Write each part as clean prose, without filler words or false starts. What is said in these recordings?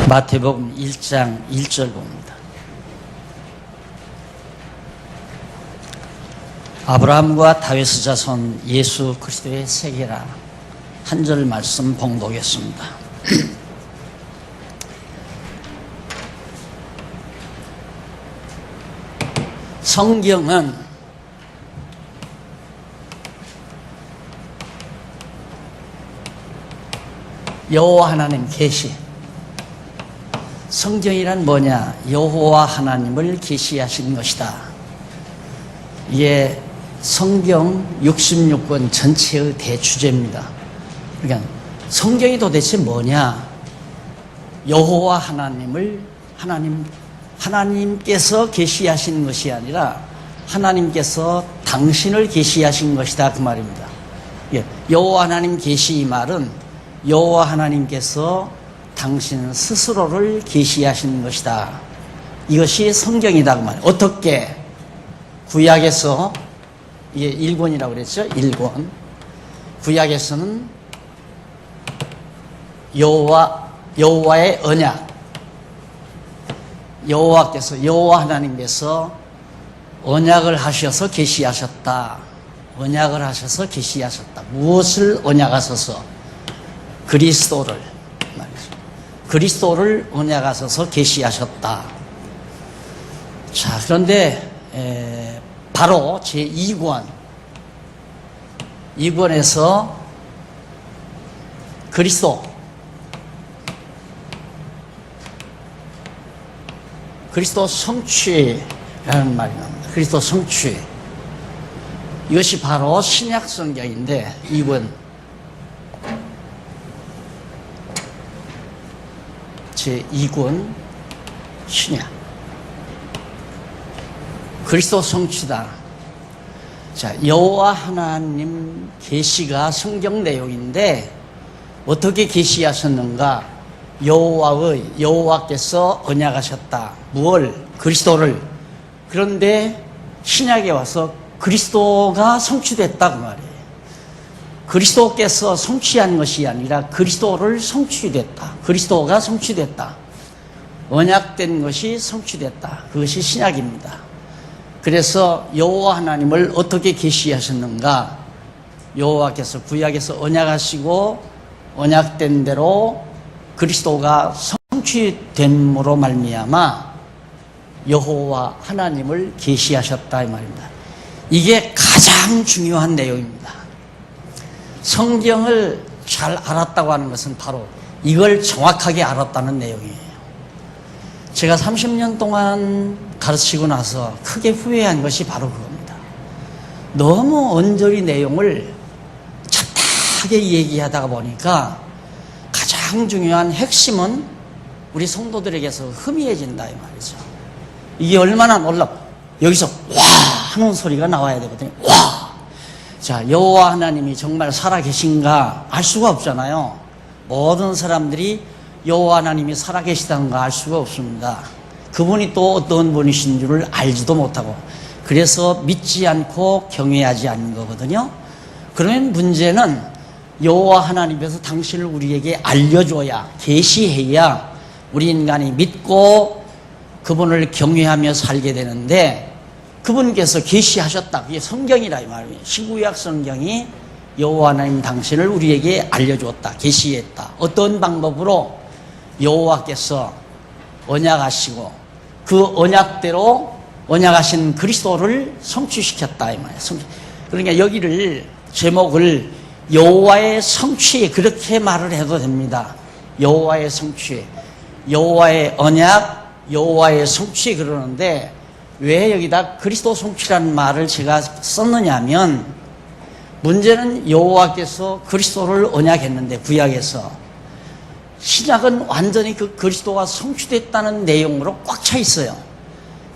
마태복음 1장 1절 봅니다. 아브라함과 다윗의 자손 예수 그리스도의 세계라. 한 절 말씀 봉독했습니다. 성경은 여호와 하나님 계시. 성경이란 뭐냐? 여호와 하나님을 계시하신 것이다. 이게 성경 66권 전체의 대주제입니다. 그러니까 성경이 도대체 뭐냐? 여호와 하나님을 하나님께서 계시하신 것이 아니라 하나님께서 당신을 계시하신 것이다, 그 말입니다. 여호와 하나님 계시, 이 말은 여호와 하나님께서 당신 스스로를 계시하신 것이다. 이것이 성경이다, 그 말이에요. 어떻게? 구약에서, 이게 1권이라고 그랬죠? 1권. 구약에서는 여호와의 언약, 여호와 하나님께서 언약을 하셔서 계시하셨다. 언약을 하셔서 계시하셨다. 무엇을 언약하셔서? 그리스도를 언약하셔서 계시하셨다. 자, 그런데 바로 제2권에서 그리스도 성취라는 말이 나옵니다. 그리스도 성취. 이것이 바로 신약 성경인데, 2권 제2권 신약. 그리스도 성취다. 자, 여호와 하나님 계시가 성경 내용인데 어떻게 계시하셨는가? 여호와께서 언약하셨다. 무엇을? 그리스도를. 그런데 신약에 와서 그리스도가 성취됐다, 그 말이에요. 그리스도께서 성취한 것이 아니라 그리스도를 성취됐다. 그리스도가 성취됐다. 언약된 것이 성취됐다. 그것이 신약입니다. 그래서 여호와 하나님을 어떻게 계시하셨는가? 여호와께서 구약에서 언약하시고 언약된 대로 그리스도가 성취됨으로 말미암아 여호와 하나님을 계시하셨다, 이 말입니다. 이게 가장 중요한 내용입니다. 성경을 잘 알았다고 하는 것은 바로 이걸 정확하게 알았다는 내용이에요. 제가 30년 동안 가르치고 나서 크게 후회한 것이 바로 그겁니다. 너무 언저리 내용을 잡다하게 얘기하다가 보니까 가장 중요한 핵심은 우리 성도들에게서 희미해진다, 이 말이죠. 이게 얼마나 놀랍. 여기서 와 하는 소리가 나와야 되거든요. 와. 자, 여호와 하나님이 정말 살아계신가 알 수가 없잖아요. 모든 사람들이 여호와 하나님이 살아계시다는 거 알 수가 없습니다. 그분이 또 어떤 분이신 줄을 알지도 못하고, 그래서 믿지 않고 경외하지 않는 거거든요. 그러면 문제는 여호와 하나님께서 당신을 우리에게 알려줘야, 계시해야 우리 인간이 믿고 그분을 경외하며 살게 되는데, 그분께서 계시하셨다. 그게 성경이라 이 말이에요. 신구약 성경이 여호와 하나님 당신을 우리에게 알려주었다. 계시했다. 어떤 방법으로? 여호와께서 언약하시고 그 언약대로 언약하신 그리스도를 성취시켰다, 이 말이에요. 그러니까 여기를 제목을 여호와의 성취, 그렇게 말을 해도 됩니다. 여호와의 성취, 여호와의 언약, 여호와의 성취 그러는데, 왜 여기다 그리스도 성취라는 말을 제가 썼느냐면, 문제는 여호와께서 그리스도를 언약했는데 구약에서, 신약은 완전히 그 그리스도가 성취됐다는 내용으로 꽉 차 있어요.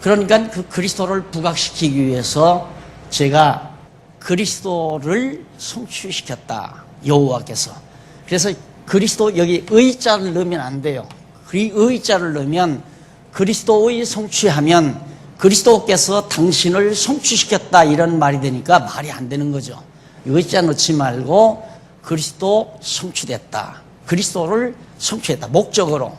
그러니까 그 그리스도를 부각시키기 위해서 제가 그리스도를 성취시켰다, 여호와께서. 그래서 그리스도, 여기 의자를 넣으면 안 돼요. 의자를 넣으면 그리스도의 성취하면 그리스도께서 당신을 성취시켰다, 이런 말이 되니까 말이 안 되는 거죠. 의자 넣지 말고 그리스도 성취됐다, 그리스도를 성취했다, 목적으로.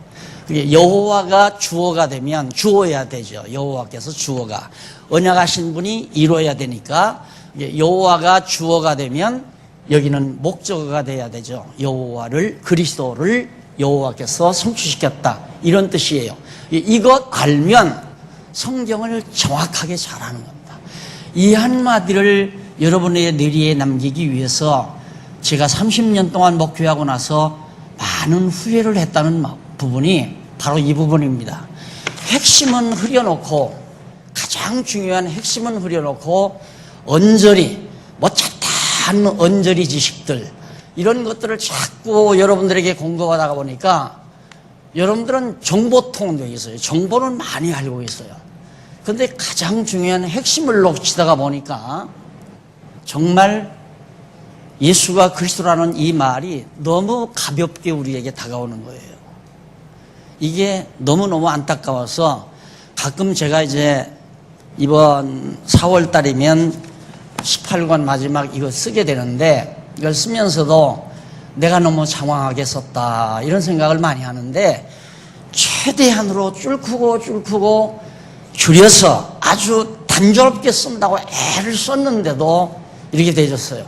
그게 여호와가 주어가 되면 주어야 되죠. 여호와께서 주어가. 언약하신 분이 이루어야 되니까 여호와가 주어가 되면 여기는 목적어가 돼야 되죠. 여호와를, 그리스도를 여호와께서 성취시켰다, 이런 뜻이에요. 이것 알면 성경을 정확하게 잘하는 겁니다. 이 한마디를 여러분의 뇌리에 남기기 위해서 제가 30년 동안 목회하고 나서 많은 후회를 했다는 부분이 바로 이 부분입니다. 핵심은 흐려놓고, 가장 중요한 핵심은 흐려놓고 언저리, 뭐 잡다한 언저리 지식들, 이런 것들을 자꾸 여러분들에게 공급하다 보니까 여러분들은 정보통도 있어요. 정보는 많이 알고 있어요. 그런데 가장 중요한 핵심을 놓치다가 보니까 정말 예수가 그리스도라는 이 말이 너무 가볍게 우리에게 다가오는 거예요. 이게 너무너무 안타까워서 가끔 제가 이제 이번 4월 달이면 18권 마지막 이거 쓰게 되는데, 이걸 쓰면서도 내가 너무 장황하게 썼다, 이런 생각을 많이 하는데, 최대한으로 줄크고 줄여서 아주 단조롭게 쓴다고 애를 썼는데도 이렇게 되졌어요.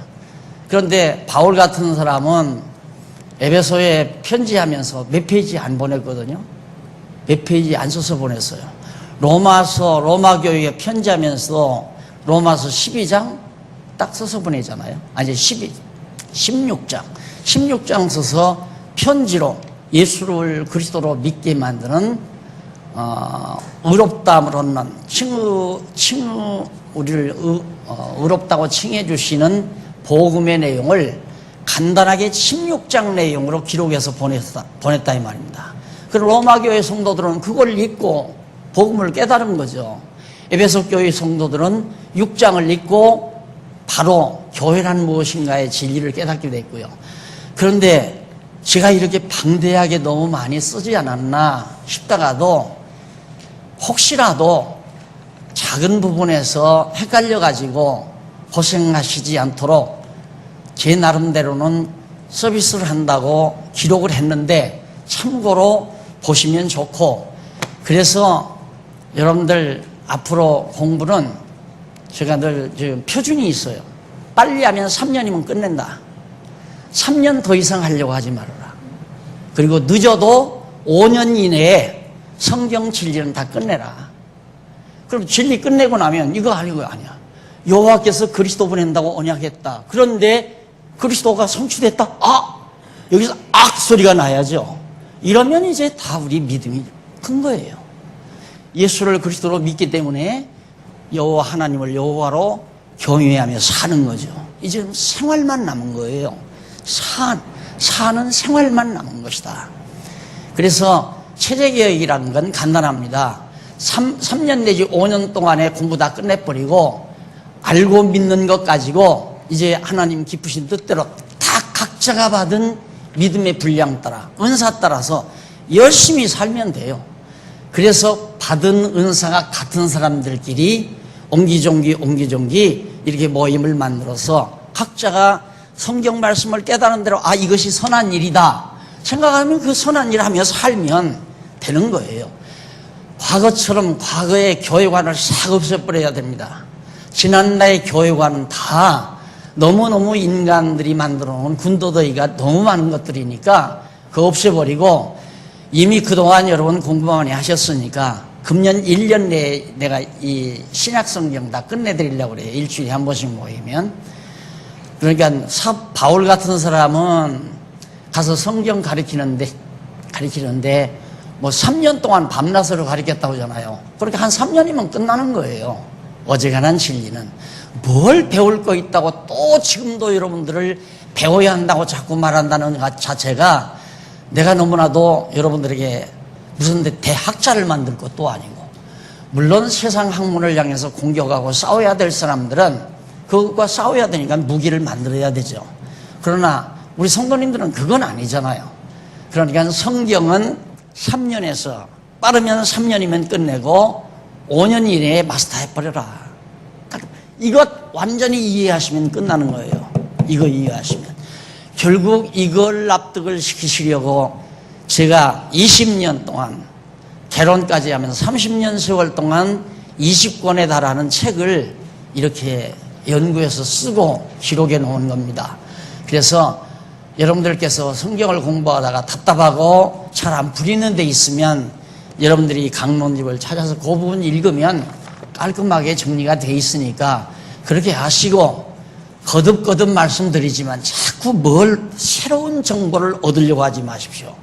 그런데 바울 같은 사람은 에베소에 편지하면서 몇 페이지 안 보냈거든요. 몇 페이지 안 써서 보냈어요. 로마 교회에 편지하면서 로마서 12장 딱 써서 보내잖아요. 아니 16장 써서 편지로 예수를 그리스도로 믿게 만드는 의롭다함을 얻는 우리를 의롭다고 칭해 주시는 복음의 내용을 간단하게 16장 내용으로 기록해서 보냈다 이 말입니다. 그리고 로마 교회 성도들은 그걸 읽고 복음을 깨달은 거죠. 에베소 교회 성도들은 6장을 읽고 바로 교회란 무엇인가의 진리를 깨닫게 됐고요. 그런데 제가 이렇게 방대하게 너무 많이 쓰지 않았나 싶다가도 혹시라도 작은 부분에서 헷갈려가지고 고생하시지 않도록 제 나름대로는 서비스를 한다고 기록을 했는데 참고로 보시면 좋고, 그래서 여러분들 앞으로 공부는 제가 늘 지금 표준이 있어요. 빨리 하면 3년이면 끝낸다. 3년 더 이상 하려고 하지 말아라. 그리고 늦어도 5년 이내에 성경 진리는 다 끝내라. 그럼 진리 끝내고 나면 이거 아니고 아니야. 여호와께서 그리스도 보낸다고 언약했다. 그런데 그리스도가 성취됐다. 여기서 소리가 나야죠. 이러면 이제 다 우리 믿음이 큰 거예요. 예수를 그리스도로 믿기 때문에 여호와 하나님을 여호와로 경외하며 사는 거죠. 이제 생활만 남은 거예요. 사는 생활만 남은 것이다. 그래서 체제개혁이라는 건 간단합니다. 3년 내지 5년 동안에 공부 다 끝내버리고 알고 믿는 것 가지고 이제 하나님 기쁘신 뜻대로 다 각자가 받은 믿음의 분량 따라, 은사 따라서 열심히 살면 돼요. 그래서 받은 은사가 같은 사람들끼리 옹기종기 이렇게 모임을 만들어서 각자가 성경 말씀을 깨달은 대로 이것이 선한 일이다 생각하면 그 선한 일을 하며 살면 되는 거예요. 과거처럼 과거의 교회관을 싹 없애버려야 됩니다. 지난날의 교회관은 다 너무너무 인간들이 만들어 놓은 군더더기가 너무 많은 것들이니까 그거 없애버리고, 이미 그동안 여러분 공부 많이 하셨으니까 금년 1년 내에 내가 이 신약성경 다 끝내드리려고 그래요. 일주일에 한 번씩 모이면. 그러니까 바울 같은 사람은 가서 성경 가르치는데 뭐 3년 동안 밤낮으로 가르쳤다고 하잖아요. 그렇게 한 3년이면 끝나는 거예요. 어지간한 진리는. 뭘 배울 거 있다고 또 지금도 여러분들을 배워야 한다고 자꾸 말한다는 것 자체가 내가 너무나도 여러분들에게 무슨 대학자를 만들 것도 아니고, 물론 세상 학문을 향해서 공격하고 싸워야 될 사람들은 그것과 싸워야 되니까 무기를 만들어야 되죠. 그러나 우리 성도님들은 그건 아니잖아요. 그러니까 성경은 3년에서 빠르면 3년이면 끝내고 5년 이내에 마스터해버려라. 이것 완전히 이해하시면 끝나는 거예요. 이거 이해하시면. 결국 이걸 납득을 시키시려고 제가 20년 동안 개론까지 하면서 30년 세월 동안 20권에 달하는 책을 이렇게 연구해서 쓰고 기록해 놓은 겁니다. 그래서 여러분들께서 성경을 공부하다가 답답하고 잘 안 풀리는 데 있으면 여러분들이 강론집을 찾아서 그 부분 읽으면 깔끔하게 정리가 돼 있으니까 그렇게 하시고, 거듭거듭 말씀드리지만 자꾸 새로운 정보를 얻으려고 하지 마십시오.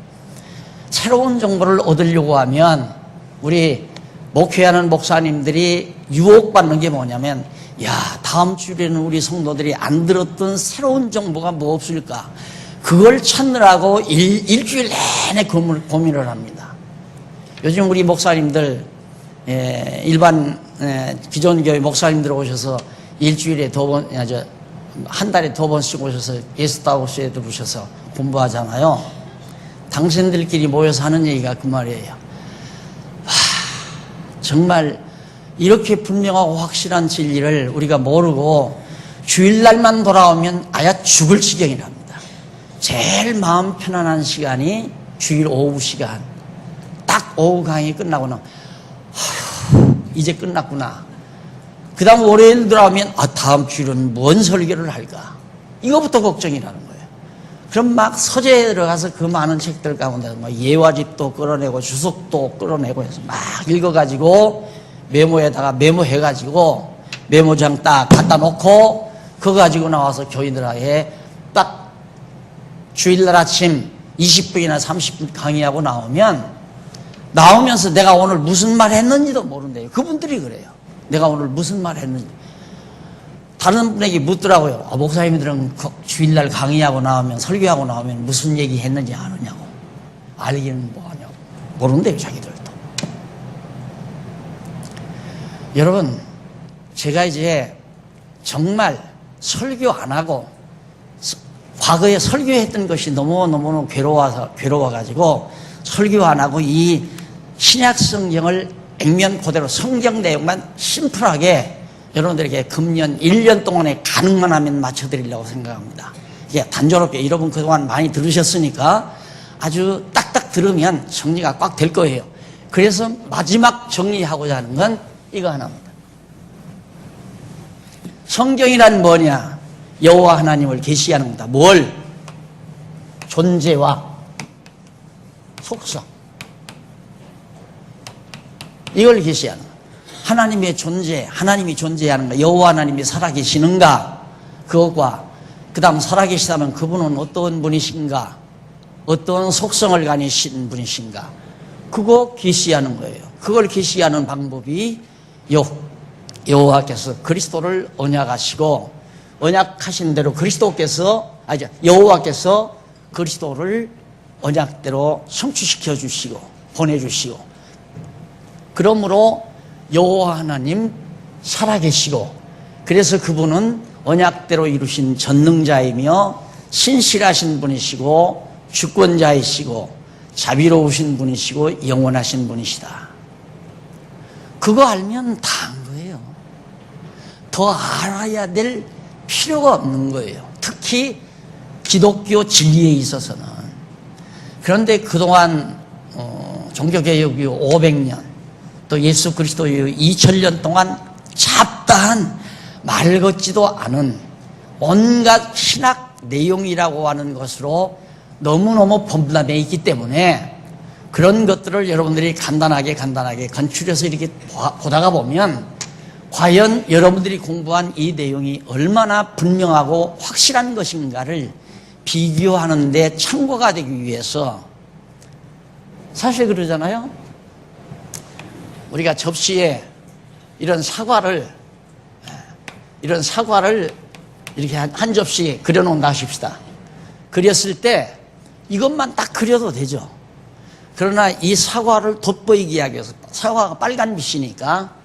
새로운 정보를 얻으려고 하면 우리 목회하는 목사님들이 유혹받는 게 뭐냐면, 야, 다음 주에는 우리 성도들이 안 들었던 새로운 정보가 뭐 없을까? 그걸 찾느라고 일주일 내내 고민을 합니다. 요즘 우리 목사님들, 일반 기존 교회 목사님들 오셔서 일주일에 한 달에 2번씩 오셔서 게스트하우스에 들으셔서 공부하잖아요. 당신들끼리 모여서 하는 얘기가 그 말이에요. 정말 이렇게 분명하고 확실한 진리를 우리가 모르고 주일날만 돌아오면 아야 죽을 지경이랍니다. 제일 마음 편안한 시간이 주일 오후 시간. 딱 오후 강의 끝나고는 이제 끝났구나. 그 다음 월요일 들어오면 다음 주일은 뭔 설교를 할까? 이거부터 걱정이라는 거예요. 그럼 막 서재에 들어가서 그 많은 책들 가운데 예화집도 끌어내고 주석도 끌어내고 해서 막 읽어가지고 메모에다가 메모해가지고 메모장 딱 갖다 놓고 그거 가지고 나와서 교인들에게 딱 주일날 아침 20분이나 30분 강의하고 나오면서 내가 오늘 무슨 말 했는지도 모른대요. 그분들이 그래요. 내가 오늘 무슨 말 했는지. 다른 분에게 묻더라고요. 목사님들은 주일날 강의하고 나오면, 설교하고 나오면 무슨 얘기 했는지 아느냐고. 알기는 뭐 하냐고. 모른대요, 자기들도. 여러분, 제가 이제 정말 설교 안 하고 과거에 설교했던 것이 너무너무 괴로워가지고 설교 안 하고 이 신약 성경을 액면 그대로 성경 내용만 심플하게 여러분들에게 금년 1년 동안에 가능만 하면 맞춰드리려고 생각합니다. 이게 단조롭게 여러분 그동안 많이 들으셨으니까 아주 딱딱 들으면 정리가 꽉 될 거예요. 그래서 마지막 정리하고자 하는 건 이거 하나입니다. 성경이란 뭐냐? 여호와 하나님을 계시하는 겁니다. 뭘? 존재와 속성. 이걸 계시하는 거예요. 하나님의 존재, 하나님이 존재하는가, 여호와 하나님이 살아계시는가, 그것과 그 다음 살아계시다면 그분은 어떤 분이신가, 어떤 속성을 가지신 분이신가, 그거 계시하는 거예요. 그걸 계시하는 방법이 여호와께서 그리스도를 언약하시고, 언약하신 대로 여호와께서 그리스도를 언약대로 성취시켜 주시고 보내주시고, 그러므로 여호와 하나님 살아계시고, 그래서 그분은 언약대로 이루신 전능자이며 신실하신 분이시고 주권자이시고 자비로우신 분이시고 영원하신 분이시다. 그거 알면 다 한 거예요. 더 알아야 될 필요가 없는 거예요. 특히 기독교 진리에 있어서는. 그런데 그동안 종교개혁 이후 500년, 또 예수 그리스도 이후 2000년 동안 잡다한 말 같지도 않은 온갖 신학 내용이라고 하는 것으로 너무너무 범람해 있기 때문에 그런 것들을 여러분들이 간단하게 건출해서 이렇게 보다가 보면 과연 여러분들이 공부한 이 내용이 얼마나 분명하고 확실한 것인가를 비교하는 데 참고가 되기 위해서, 사실 그러잖아요. 우리가 접시에 이런 사과를 이렇게 한 접시 그려놓는다 하십시다. 그렸을 때 이것만 딱 그려도 되죠. 그러나 이 사과를 돋보이게 하기 위해서, 사과가 빨간빛이니까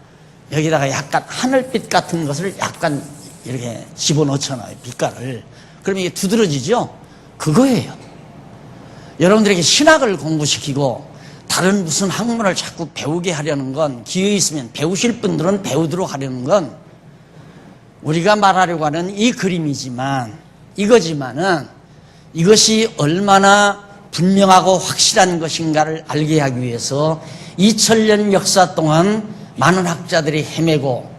여기다가 약간 하늘빛 같은 것을 약간 이렇게 집어넣잖아요, 빛깔을. 그러면 이게 두드러지죠? 그거예요. 여러분들에게 신학을 공부시키고 다른 무슨 학문을 자꾸 배우게 하려는 건, 기회 있으면 배우실 분들은 배우도록 하려는 건 우리가 말하려고 하는 이 그림이지만, 이거지만은 이것이 얼마나 분명하고 확실한 것인가를 알게 하기 위해서 2000년 역사 동안 많은 학자들이 헤매고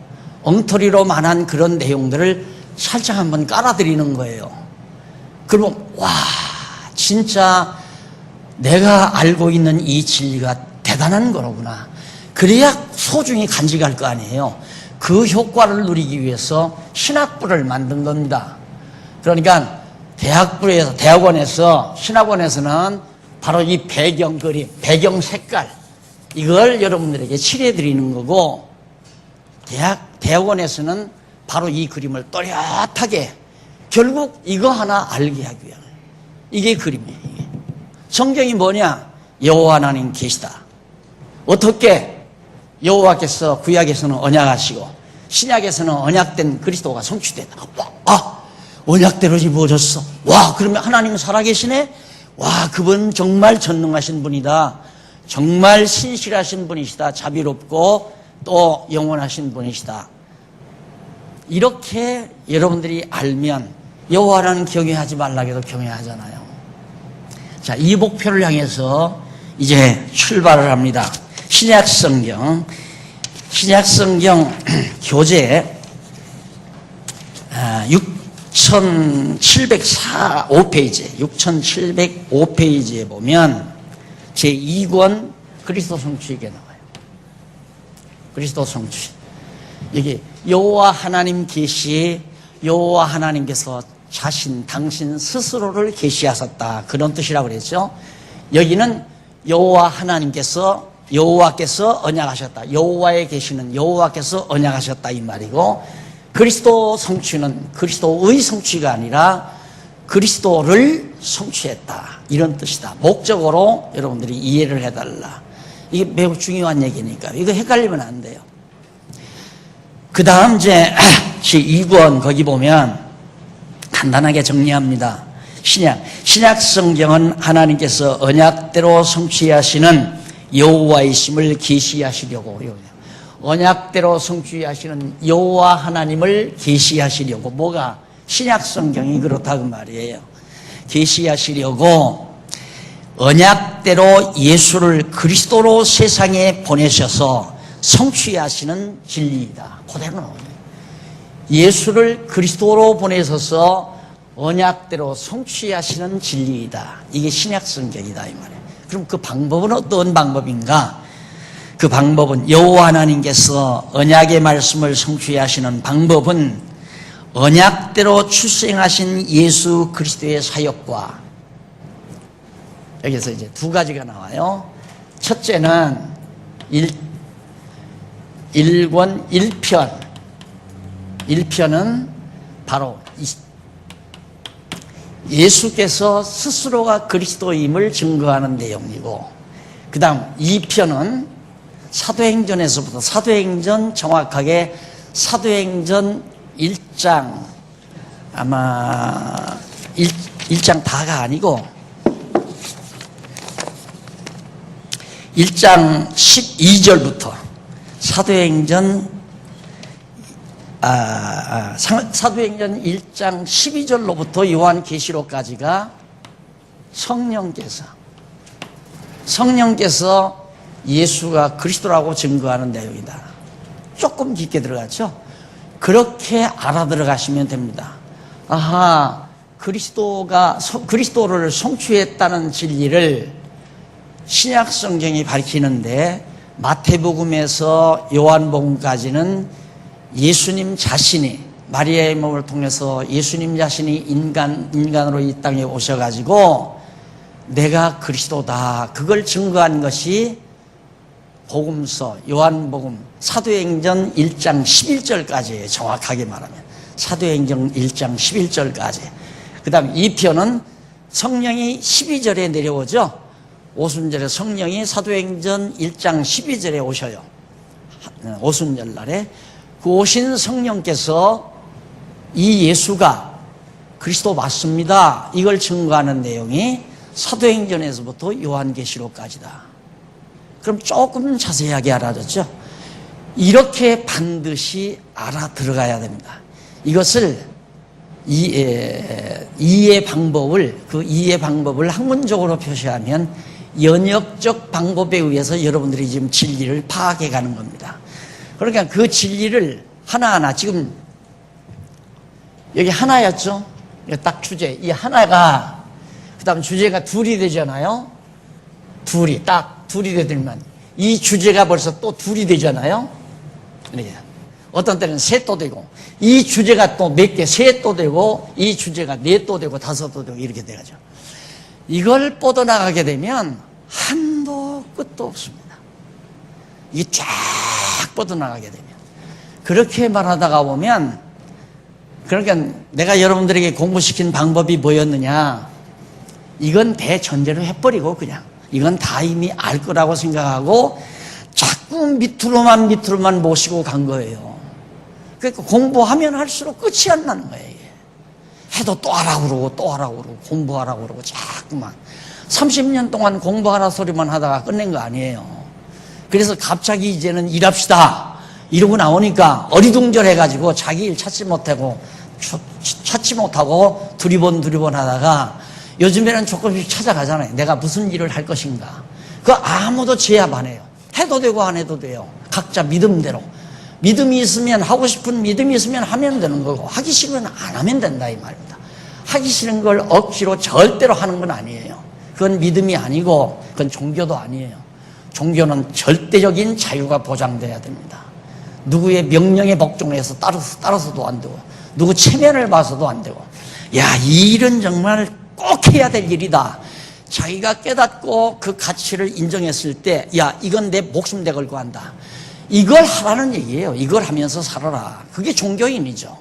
엉터리로 말한 그런 내용들을 살짝 한번 깔아드리는 거예요. 그러면 와, 진짜 내가 알고 있는 이 진리가 대단한 거로구나. 그래야 소중히 간직할 거 아니에요. 그 효과를 누리기 위해서 신학부를 만든 겁니다. 그러니까 대학원에서 신학원에서는 바로 이 배경 그림, 배경 색깔 이걸 여러분들에게 칠해 드리는 거고, 대학원에서는 바로 이 그림을 또렷하게 결국 이거 하나 알게 하기 위한 이게 그림이에요. 이게. 성경이 뭐냐? 여호와 하나님 계시다. 어떻게? 여호와께서 구약에서는 언약하시고 신약에서는 언약된 그리스도가 성취됐다. 아, 언약대로 이루어졌어. 와, 그러면 하나님은 살아계시네? 와, 그분 정말 전능하신 분이다. 정말 신실하신 분이시다. 자비롭고 또 영원하신 분이시다. 이렇게 여러분들이 알면 여호와라는 경외하지 말라고 해도 경외하잖아요. 자, 이 목표를 향해서 이제 출발을 합니다. 신약성경 교재 6705페이지에 보면 제2권 그리스도 성취에 나와요. 그리스도 성취. 여기 여호와 하나님 계시, 여호와 하나님께서 당신 스스로를 계시하셨다. 그런 뜻이라고 그랬죠. 여기는 여호와 하나님께서, 여호와께서 언약하셨다. 여호와의 계시는 여호와께서 언약하셨다 이 말이고, 그리스도 성취는 그리스도의 성취가 아니라 그리스도를 성취했다. 이런 뜻이다. 목적으로 여러분들이 이해를 해달라. 이게 매우 중요한 얘기니까 이거 헷갈리면 안 돼요. 그 다음 이제 2권 거기 보면 간단하게 정리합니다. 신약 성경은 하나님께서 언약대로 성취하시는 여호와이심을 계시하시려고, 언약대로 성취하시는 여호와 하나님을 계시하시려고, 뭐가 신약 성경이 그렇다고 말이에요. 계시하시려고 언약대로 예수를 그리스도로 세상에 보내셔서 성취하시는 진리이다. 그대로 나오네요. 예수를 그리스도로 보내셔서 언약대로 성취하시는 진리이다. 이게 신약 성경이다 이 말이에요. 그럼 그 방법은 어떤 방법인가? 그 방법은 여호와 하나님께서 언약의 말씀을 성취하시는 방법은 언약대로 출생하신 예수 그리스도의 사역과, 여기서 이제 두 가지가 나와요. 첫째는 1권 1편은 바로 예수께서 스스로가 그리스도임을 증거하는 내용이고, 그 다음 2편은 사도행전에서부터, 정확하게 사도행전 1장, 아마 1장 다가 아니고 1장 12절부터 사도행전 1장 12절로부터 요한계시록까지가 성령께서 예수가 그리스도라고 증거하는 내용이다. 조금 깊게 들어갔죠? 그렇게 알아들어가시면 됩니다. 아하, 그리스도를 성취했다는 진리를 신약 성경이 밝히는데, 마태복음에서 요한복음까지는 예수님 자신이, 마리아의 몸을 통해서 예수님 자신이 인간으로 이 땅에 오셔가지고 내가 그리스도다, 그걸 증거한 것이 복음서, 요한복음, 사도행전 1장 11절까지예요. 정확하게 말하면 사도행전 1장 11절까지. 그 다음 2편은 성령이 12절에 내려오죠. 오순절에 성령이 사도행전 1장 12절에 오셔요. 오순절 날에 그 오신 성령께서 이 예수가 그리스도 맞습니다, 이걸 증거하는 내용이 사도행전에서부터 요한계시록까지다. 그럼 조금 자세하게 알아졌죠? 이렇게 반드시 알아 들어가야 됩니다. 이것을 이해 방법을, 그 이해 방법을 학문적으로 표시하면 연역적 방법에 의해서 여러분들이 지금 진리를 파악해 가는 겁니다. 그러니까 그 진리를 하나하나, 지금 여기 하나였죠? 딱 주제. 이 하나가, 그 다음 주제가 둘이 되잖아요? 둘이 되들만. 이 주제가 벌써 또 둘이 되잖아요? 이렇게. 어떤 때는 셋도 되고, 이 주제가 또 몇 개, 셋도 되고, 이 주제가 넷도 되고, 다섯도 되고, 이렇게 돼가죠. 이걸 뻗어나가게 되면 한도 끝도 없습니다. 이게 쫙 뻗어나가게 되면. 그렇게 말하다가 보면, 그러니까 내가 여러분들에게 공부시킨 방법이 뭐였느냐, 이건 대전제로 해버리고 그냥 이건 다 이미 알 거라고 생각하고 자꾸 밑으로만 모시고 간 거예요. 그러니까 공부하면 할수록 끝이 안 나는 거예요. 이게. 해도 또 하라고 그러고 또 하라고 그러고 공부하라고 그러고 자꾸만 30년 동안 공부하라 소리만 하다가 끝낸 거 아니에요. 그래서 갑자기 이제는 일합시다 이러고 나오니까 어리둥절해가지고 자기 일 찾지 못하고 두리번 하다가 요즘에는 조금씩 찾아가잖아요. 내가 무슨 일을 할 것인가. 그거 아무도 제압 안 해요. 해도 되고 안 해도 돼요. 각자 믿음대로. 믿음이 있으면, 하고 싶은 믿음이 있으면 하면 되는 거고, 하기 싫으면 안 하면 된다 이 말입니다. 하기 싫은 걸 억지로 절대로 하는 건 아니에요. 그건 믿음이 아니고 그건 종교도 아니에요. 종교는 절대적인 자유가 보장돼야 됩니다. 누구의 명령에 복종해서 따라서도 안 되고, 누구 체면을 봐서도 안 되고, 야, 이 일은 정말 꼭 해야 될 일이다. 자기가 깨닫고 그 가치를 인정했을 때, 야, 이건 내 목숨 내 걸고 한다. 이걸 하라는 얘기예요. 이걸 하면서 살아라. 그게 종교인이죠.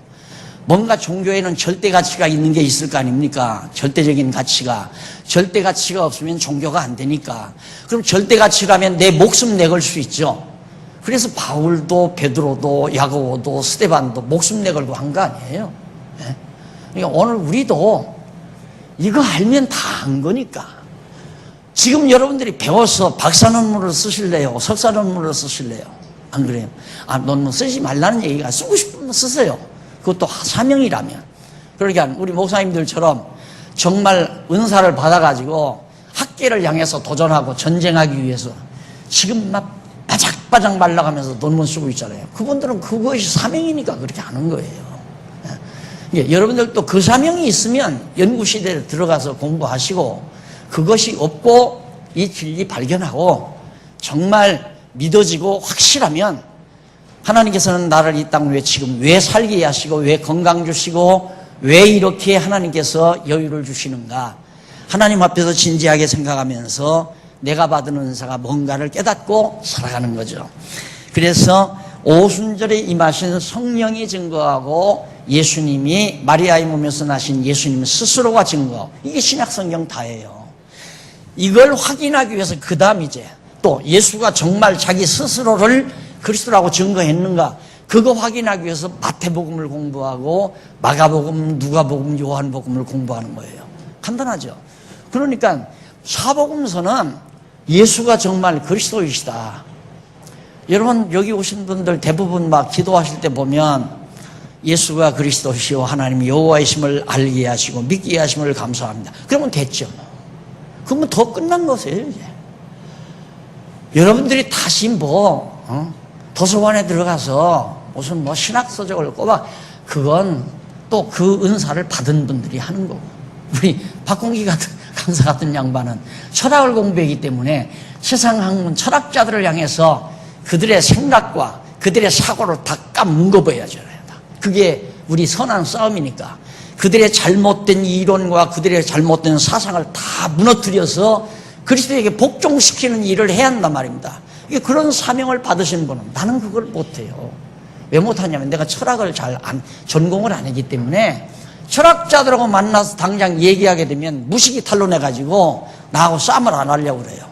뭔가 종교에는 절대 가치가 있는 게 있을 거 아닙니까? 절대적인 가치가. 절대 가치가 없으면 종교가 안 되니까. 그럼 절대 가치라면 내 목숨 내걸 수 있죠. 그래서 바울도 베드로도 야고보도 스데반도 목숨 내걸고 한 거 아니에요. 네? 그러니까 오늘 우리도 이거 알면 다 한 거니까. 지금 여러분들이 배워서 박사 논문을 쓰실래요? 석사 논문을 쓰실래요? 안 그래요? 논문 쓰지 말라는 얘기가, 쓰고 싶으면 쓰세요. 그것도 사명이라면. 그러니까 우리 목사님들처럼 정말 은사를 받아가지고 학계를 향해서 도전하고 전쟁하기 위해서 지금 막 바짝바짝 말라가면서 논문 쓰고 있잖아요. 그분들은 그것이 사명이니까 그렇게 하는 거예요. 예, 여러분들도 그 사명이 있으면 연구시대에 들어가서 공부하시고, 그것이 없고 이 진리 발견하고 정말 믿어지고 확실하면, 하나님께서는 나를 이 땅 위에 지금 왜 살게 하시고, 왜 건강 주시고, 왜 이렇게 하나님께서 여유를 주시는가, 하나님 앞에서 진지하게 생각하면서 내가 받은 은사가 뭔가를 깨닫고 살아가는 거죠. 그래서 오순절에 임하신 성령이 증거하고, 예수님이 마리아의 몸에서 나신 예수님 스스로가 증거, 이게 신약성경 다예요. 이걸 확인하기 위해서 그 다음 이제 또 예수가 정말 자기 스스로를 그리스도라고 증거했는가, 그거 확인하기 위해서 마태복음을 공부하고 마가복음, 누가복음, 요한복음을 공부하는 거예요. 간단하죠. 그러니까 사복음서는 예수가 정말 그리스도이시다. 여러분 여기 오신 분들 대부분 막 기도하실 때 보면 예수가 그리스도시요 하나님 여호와이심을 알게 하시고 믿게 하심을 감사합니다. 그러면 됐죠. 그러면 더 끝난 것이에요. 이제. 여러분들이 다시 도서관에 들어가서 무슨 신학서적을 꼽아, 그건 또 그 은사를 받은 분들이 하는 거고, 우리 박공기 같은 강사 같은 양반은 철학을 공부했기 때문에 세상 학문 철학자들을 향해서 그들의 생각과 그들의 사고를 다 까뭉거버야죠. 그게 우리 선한 싸움이니까 그들의 잘못된 이론과 그들의 잘못된 사상을 다 무너뜨려서 그리스도에게 복종시키는 일을 해야 한단 말입니다. 그런 사명을 받으신 분은, 나는 그걸 못해요. 왜 못하냐면 내가 철학을 전공을 안 했기 때문에, 철학자들하고 만나서 당장 얘기하게 되면 무식이 탄로내가지고 나하고 싸움을 안 하려고 그래요.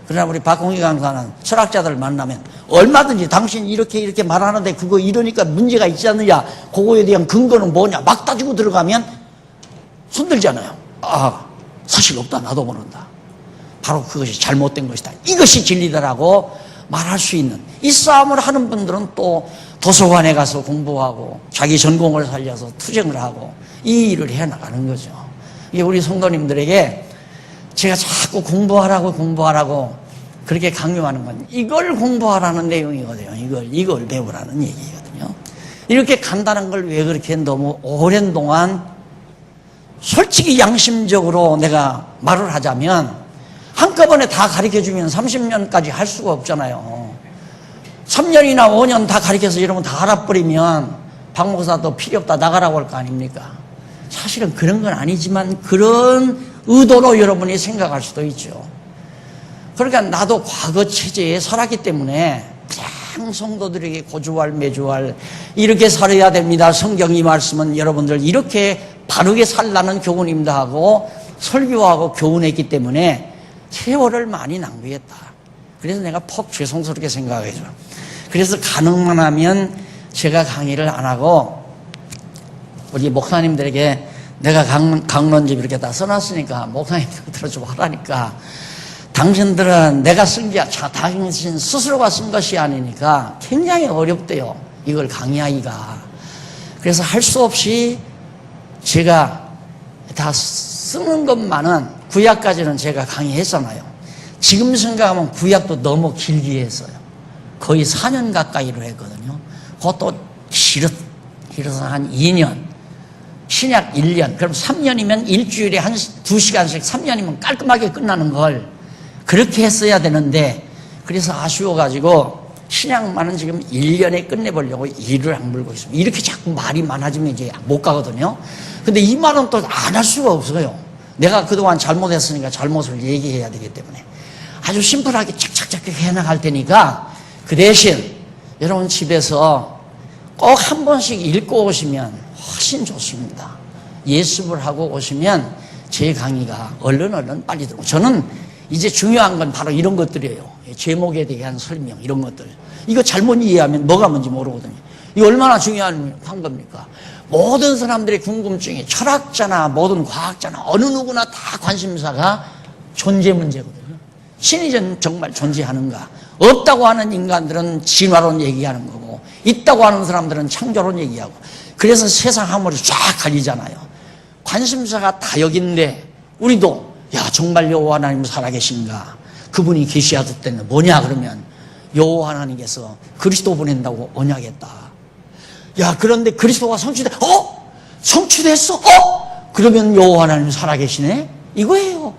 그러나 우리 박홍희 강사는 철학자들을 만나면 얼마든지 당신 이렇게 말하는데 그거 이러니까 문제가 있지 않느냐, 그거에 대한 근거는 뭐냐 막 따지고 들어가면 손들잖아요. 아, 사실 없다, 나도 모른다. 바로 그것이 잘못된 것이다, 이것이 진리다라고 말할 수 있는 이 싸움을 하는 분들은 또 도서관에 가서 공부하고 자기 전공을 살려서 투쟁을 하고 이 일을 해나가는 거죠. 이게 우리 성도님들에게 제가 자꾸 공부하라고 그렇게 강요하는 건 이걸 공부하라는 내용이거든요. 이걸 배우라는 얘기거든요. 이렇게 간단한 걸 왜 그렇게 너무 오랜 동안 솔직히 양심적으로 내가 말을 하자면 한꺼번에 다 가르쳐주면 30년까지 할 수가 없잖아요. 3년이나 5년 다 가르쳐서 여러분 다 알아버리면 박 목사도 필요 없다 나가라고 할 거 아닙니까? 사실은 그런 건 아니지만 그런 의도로 여러분이 생각할 수도 있죠. 그러니까 나도 과거 체제에 살았기 때문에 참 성도들에게 고주할 매주할 이렇게 살아야 됩니다. 성경 이 말씀은 여러분들 이렇게 바르게 살라는 교훈입니다 하고 설교하고 교훈했기 때문에 세월을 많이 낭비했다. 그래서 내가 퍽 죄송스럽게 생각해요. 그래서 가능만 하면 제가 강의를 안 하고 우리 목사님들에게 내가 강론집 이렇게 다 써놨으니까 목사님들 들어좀 하라니까 당신들은 내가 쓴 게 당신 스스로가 쓴 것이 아니니까 굉장히 어렵대요. 이걸 강의하기가. 그래서 할 수 없이 제가 다 쓰는 것만은 구약까지는 제가 강의했잖아요. 지금 생각하면 구약도 너무 길게 했어요. 거의 4년 가까이로 했거든요. 그것도 길어서 한 2년. 신약 1년. 그럼 3년이면 일주일에 한 2시간씩 3년이면 깔끔하게 끝나는 걸 그렇게 했어야 되는데 그래서 아쉬워가지고 신약만은 지금 1년에 끝내보려고 일을 악물고 있습니다. 이렇게 자꾸 말이 많아지면 이제 못 가거든요. 근데 이 말은 또 안 할 수가 없어요. 내가 그동안 잘못했으니까 잘못을 얘기해야 되기 때문에 아주 심플하게 착착착 해나갈 테니까 그 대신 여러분 집에서 꼭 한 번씩 읽고 오시면 훨씬 좋습니다. 예습을 하고 오시면 제 강의가 얼른 빨리 들어오고 저는 이제 중요한 건 바로 이런 것들이에요. 제목에 대한 설명 이런 것들. 이거 잘못 이해하면 뭐가 뭔지 모르거든요. 이거 얼마나 중요한 겁니까? 모든 사람들의 궁금증이 철학자나 모든 과학자나 어느 누구나 다 관심사가 존재 문제거든요. 신이 정말 존재하는가? 없다고 하는 인간들은 진화론 얘기하는 거고 있다고 하는 사람들은 창조론 얘기하고 그래서 세상 하물이 쫙 갈리잖아요. 관심사가 다역인데 우리도 야 정말 여호와 하나님 살아계신가? 그분이 계시하셨다는 뭐냐 그러면 여호와 하나님께서 그리스도 보낸다고 언약했다. 야 그런데 그리스도가 성취됐어? 그러면 여호와 하나님 살아계시네? 이거예요.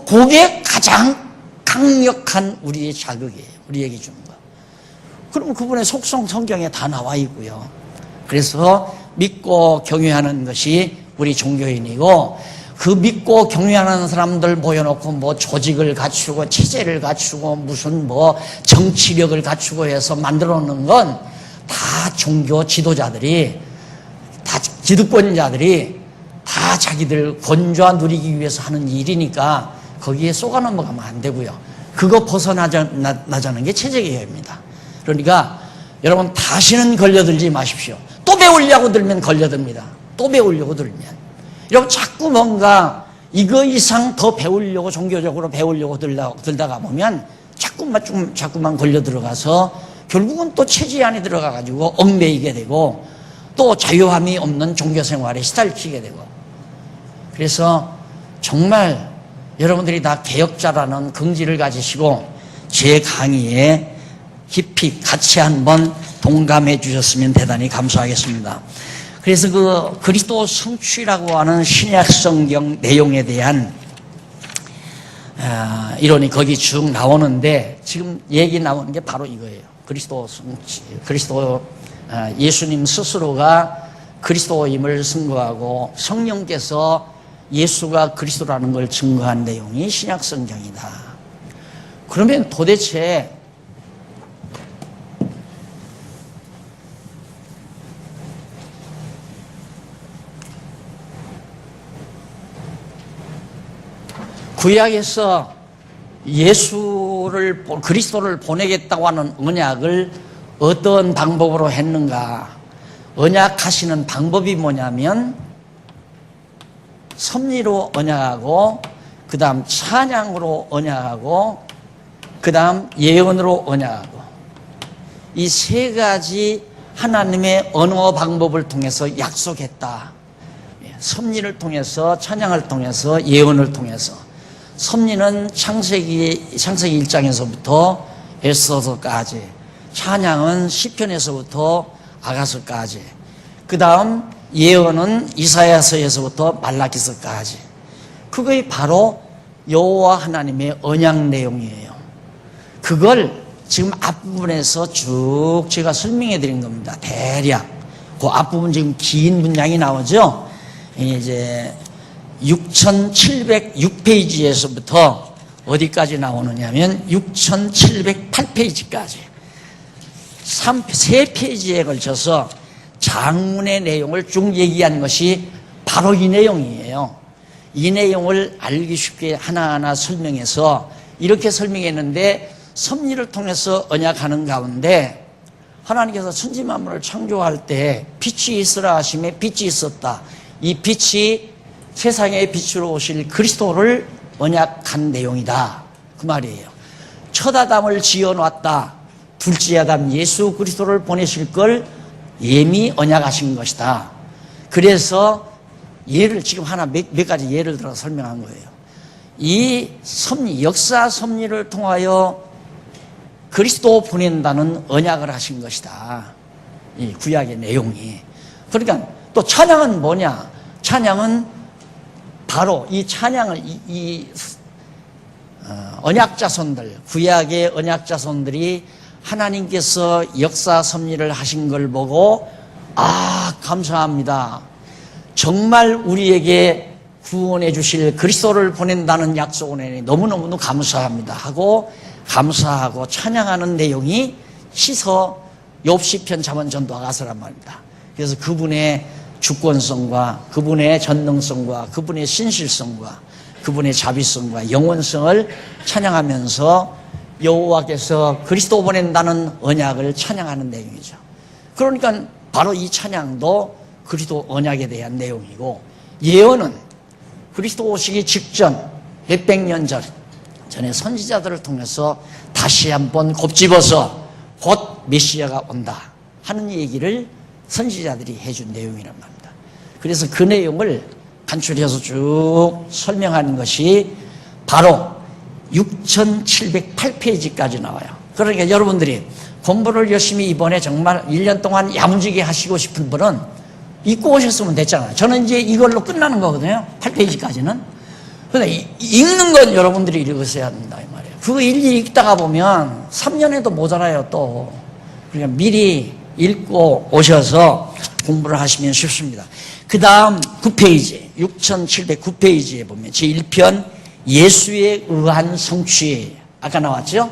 그게 가장 강력한 우리의 자극이에요. 우리에게 주는 거. 그러면 그분의 속성 성경에 다 나와 있고요. 그래서 믿고 경외하는 것이 우리 종교인이고 그 믿고 경외하는 사람들 모여놓고 뭐 조직을 갖추고 체제를 갖추고 무슨 뭐 정치력을 갖추고 해서 만들어 놓는 건 다 종교 지도자들이 다 기득권자들이 다 자기들 권좌 누리기 위해서 하는 일이니까 거기에 쏘가 넘어가면 안 되고요. 그거 벗어나자는 게 체제개혁입니다. 그러니까 여러분 다시는 걸려들지 마십시오. 또 배우려고 들면 걸려듭니다. 또 배우려고 들면. 여러분 자꾸 뭔가 이거 이상 더 배우려고 종교적으로 배우려고 들다가 보면 자꾸만 걸려 들어가서 결국은 또 체제 안에 들어가 가지고 얽매이게 되고 또 자유함이 없는 종교 생활에 시달리게 되고 그래서 정말 여러분들이 다 개혁자라는 긍지를 가지시고 제 강의에 깊이 같이 한번 동감해 주셨으면 대단히 감사하겠습니다. 그래서 그 그리스도 성취라고 하는 신약 성경 내용에 대한 이론이 거기 쭉 나오는데 지금 얘기 나오는 게 바로 이거예요. 예수님 스스로가 그리스도임을 증거하고 성령께서 예수가 그리스도라는 걸 증거한 내용이 신약 성경이다. 그러면 도대체 구약에서 그리스도를 보내겠다고 하는 언약을 어떤 방법으로 했는가? 언약하시는 방법이 뭐냐면 섭리로 언약하고 그 다음 찬양으로 언약하고 그 다음 예언으로 언약하고 이 세 가지 하나님의 언어 방법을 통해서 약속했다. 섭리를 통해서, 찬양을 통해서, 예언을 통해서. 섭리는 창세기 1장에서부터 에스더서까지, 찬양은 시편에서부터 아가서까지, 그 다음 예언은 이사야서에서부터 말라기서까지. 그게 바로 여호와 하나님의 언약 내용이에요. 그걸 지금 앞부분에서 쭉 제가 설명해 드린 겁니다. 대략. 그 앞부분 지금 긴 문장이 나오죠? 이제 6706페이지에서부터 어디까지 나오느냐면 6708페이지까지. 3페이지에 걸쳐서 장문의 내용을 쭉 얘기하는 것이 바로 이 내용이에요. 이 내용을 알기 쉽게 하나하나 설명해서 이렇게 설명했는데, 섭리를 통해서 언약하는 가운데 하나님께서 천지 만물을 창조할 때 빛이 있으라 하심에 빛이 있었다. 이 빛이 세상의 빛으로 오실 그리스도를 언약한 내용이다. 그 말이에요. 첫 아담을 지어놨다. 둘째 아담 예수 그리스도를 보내실 걸 예미 언약하신 것이다. 그래서 예를 지금 하나 몇 가지 예를 들어 설명한 거예요. 이 섭리, 역사 섭리를 통하여 그리스도 보낸다는 언약을 하신 것이다. 이 구약의 내용이. 그러니까 또 찬양은 뭐냐? 찬양은 바로 이 찬양을 언약자손들, 구약의 언약자손들이 하나님께서 역사 섭리를 하신 걸 보고, 아, 감사합니다. 정말 우리에게 구원해 주실 그리스도를 보낸다는 약속을 너무너무 감사합니다 하고, 감사하고 찬양하는 내용이 시서, 욥, 시편, 잠언, 전도, 아가서란 말입니다. 그래서 그분의 주권성과 그분의 전능성과 그분의 신실성과 그분의 자비성과 영원성을 찬양하면서 여호와께서 그리스도 보낸다는 언약을 찬양하는 내용이죠. 그러니까 바로 이 찬양도 그리스도 언약에 대한 내용이고, 예언은 그리스도 오시기 직전 몇백 년 전에 선지자들을 통해서 다시 한번 곱집어서 곧 메시아가 온다 하는 얘기를 선지자들이 해준 내용이란 말입니다. 그래서 그 내용을 간추려서 쭉 설명하는 것이 바로 6708페이지까지 나와요. 그러니까 여러분들이 공부를 열심히 이번에 정말 1년 동안 야무지게 하시고 싶은 분은 읽고 오셨으면 됐잖아요. 저는 이제 이걸로 끝나는 거거든요. 8페이지까지는. 그런데 읽는 건 여러분들이 읽으셔야 합니다. 이 말이에요. 그거 일일이 읽다가 보면 3년에도 모자라요, 또. 그러니까 미리 읽고 오셔서 공부를 하시면 쉽습니다. 그 다음 9페이지, 6709페이지에 보면 제1편 예수에 의한 성취. 아까 나왔죠?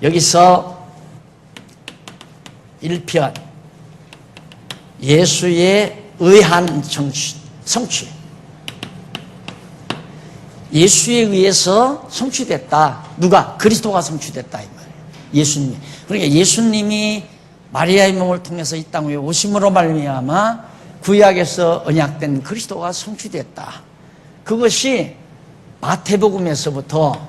여기서 1편 예수에 의한 성취. 예수에 의해서 성취됐다. 누가? 그리스도가 성취됐다 이 말이에요. 예수님. 그러니까 예수님이 마리아의 몸을 통해서 이 땅 위에 오심으로 말미암아 구약에서 언약된 그리스도가 성취됐다. 그것이 마태복음에서부터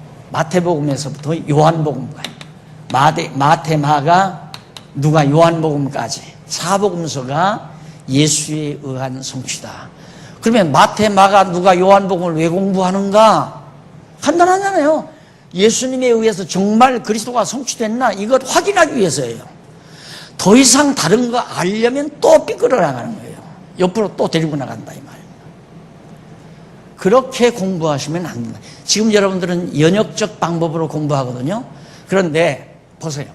요한복음까지, 마태, 마가, 누가, 요한복음까지 4복음서가 예수에 의한 성취다. 그러면 마태, 마가, 누가, 요한복음을 왜 공부하는가? 간단하잖아요. 예수님에 의해서 정말 그리스도가 성취됐나? 이것 확인하기 위해서예요. 더 이상 다른 거 알려면 또 삐끌어 나가는 거예요. 옆으로 또 데리고 나간다 이 말입니다. 그렇게 공부하시면 안 됩니다. 지금 여러분들은 연역적 방법으로 공부하거든요. 그런데 보세요.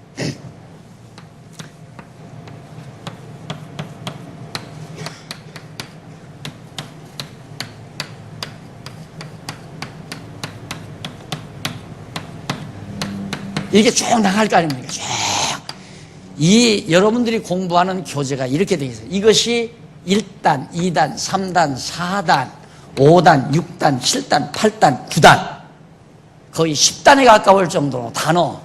이게 쭉 나갈 거 아닙니까? 쭉. 여러분들이 공부하는 교재가 이렇게 되어 있어요. 이것이 1단, 2단, 3단, 4단, 5단, 6단, 7단, 8단, 9단. 거의 10단에 가까울 정도로 단어,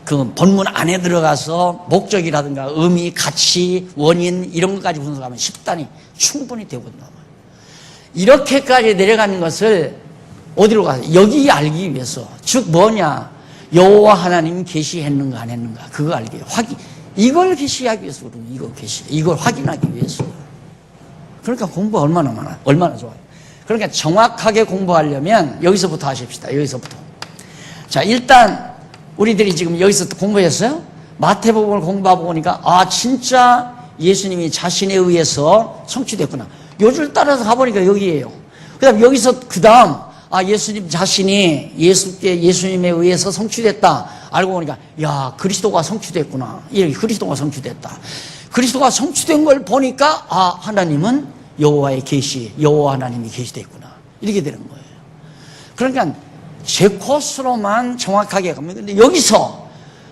그 본문 안에 들어가서 목적이라든가 의미, 가치, 원인 이런 것까지 분석하면 10단이 충분히 되거든요. 이렇게까지 내려가는 것을 어디로 가서? 여기 알기 위해서. 즉 뭐냐? 여호와 하나님 계시했는가 안 했는가 그거 알기 위해 이걸 계시하기 위해서 이걸 확인하기 위해서. 그러니까 공부 얼마나 좋아요. 그러니까 정확하게 공부하려면 여기서부터 하십시다. 여기서부터. 자, 일단 우리들이 지금 여기서 공부했어요. 마태복음을 공부하고 보니까 진짜 예수님이 자신에 의해서 성취됐구나. 요 줄 따라서 가보니까 여기에요. 그다음 여기서 예수님 자신이 예수님에 의해서 성취됐다. 알고 보니까 그리스도가 성취됐구나. 그리스도가 성취됐다. 그리스도가 성취된 걸 보니까 하나님은 여호와 하나님이 계시됐구나. 이렇게 되는 거예요. 그러니까 제 코스로만 정확하게 가면, 근데 여기서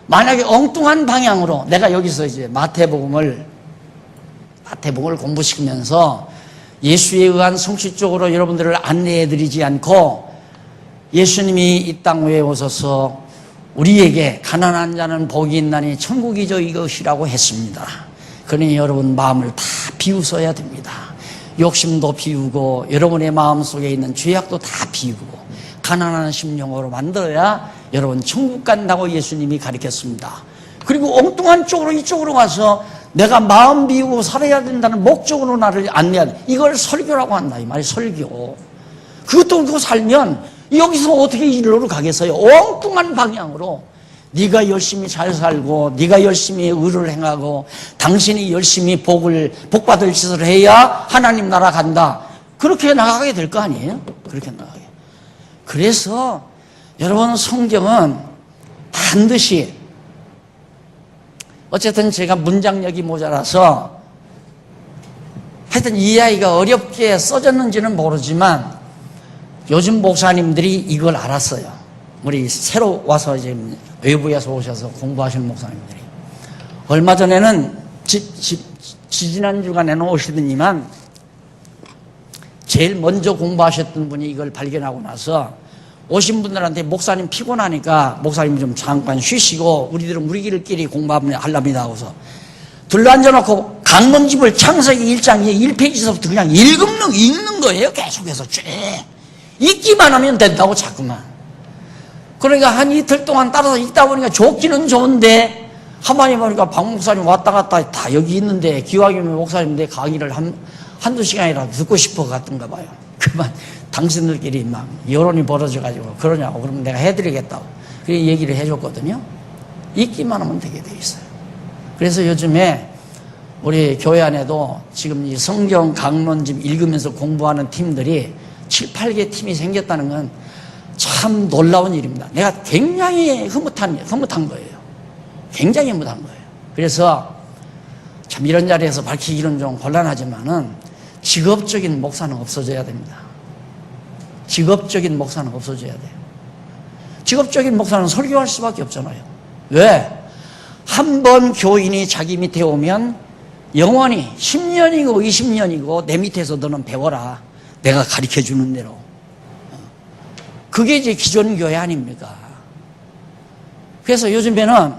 만약에 엉뚱한 방향으로 내가 여기서 이제 마태복음을 공부시키면서 예수에 의한 성취 쪽으로 여러분들을 안내해 드리지 않고 예수님이 이 땅 위에 오셔서 우리에게 가난한 자는 복이 있나니 천국이 이것이라고 했습니다. 그러니 여러분 마음을 다 비우셔야 됩니다. 욕심도 비우고 여러분의 마음속에 있는 죄악도 다 비우고 가난한 심령으로 만들어야 여러분 천국 간다고 예수님이 가르쳤습니다. 그리고 엉뚱한 쪽으로 이쪽으로 가서 내가 마음 비우고 살아야 된다는 목적으로 나를 안내하는 이걸 설교라고 한다 이 말이 설교. 그거 살면 여기서 어떻게 일로를 가겠어요? 엉뚱한 방향으로 네가 열심히 잘 살고 네가 열심히 의를 행하고 당신이 열심히 복 받을 짓을 해야 하나님 나라 간다. 그렇게 나가게 될 거 아니에요? 그렇게 나가게. 그래서 여러분 성경은 반드시 어쨌든 제가 문장력이 모자라서 하여튼 이 아이가 어렵게 써졌는지는 모르지만 요즘 목사님들이 이걸 알았어요. 우리 새로 와서 이제 외부에서 오셔서 공부하시는 목사님들이. 얼마 전에는 지지난 주간에는 오시더니만 제일 먼저 공부하셨던 분이 이걸 발견하고 나서 오신 분들한테 목사님 피곤하니까 목사님 좀 잠깐 쉬시고 우리들은 우리끼리 공부하랍니다 하고서 둘러앉아놓고 강론집을 창세기 1장 1페이지서부터 그냥 읽는 거예요. 계속해서 쭉 읽기만 하면 된다고 자꾸만. 그러니까 한 이틀 동안 따라서 읽다 보니까 좋기는 좋은데 한마디 보니까 박 목사님 왔다 갔다 다 여기 있는데 기왕이면 목사님 내 강의를 한두 시간이라도 듣고 싶어 갔던가 봐요. 그만 당신들끼리 막 여론이 벌어져가지고 그러냐고 그러면 내가 해드리겠다고 그렇게 얘기를 해줬거든요. 읽기만 하면 되게 돼 있어요. 그래서 요즘에 우리 교회 안에도 지금 이 성경 강론집 읽으면서 공부하는 팀들이 7, 8개 팀이 생겼다는 건 참 놀라운 일입니다. 내가 굉장히 흐뭇한 거예요. 굉장히 흐뭇한 거예요. 그래서 참 이런 자리에서 밝히기는 좀 곤란하지만은 직업적인 목사는 없어져야 됩니다. 직업적인 목사는 없어져야 돼요. 직업적인 목사는 설교할 수밖에 없잖아요. 왜? 한 번 교인이 자기 밑에 오면 영원히 10년이고 20년이고 내 밑에서 너는 배워라. 내가 가르쳐주는 대로. 그게 이제 기존 교회 아닙니까? 그래서 요즘에는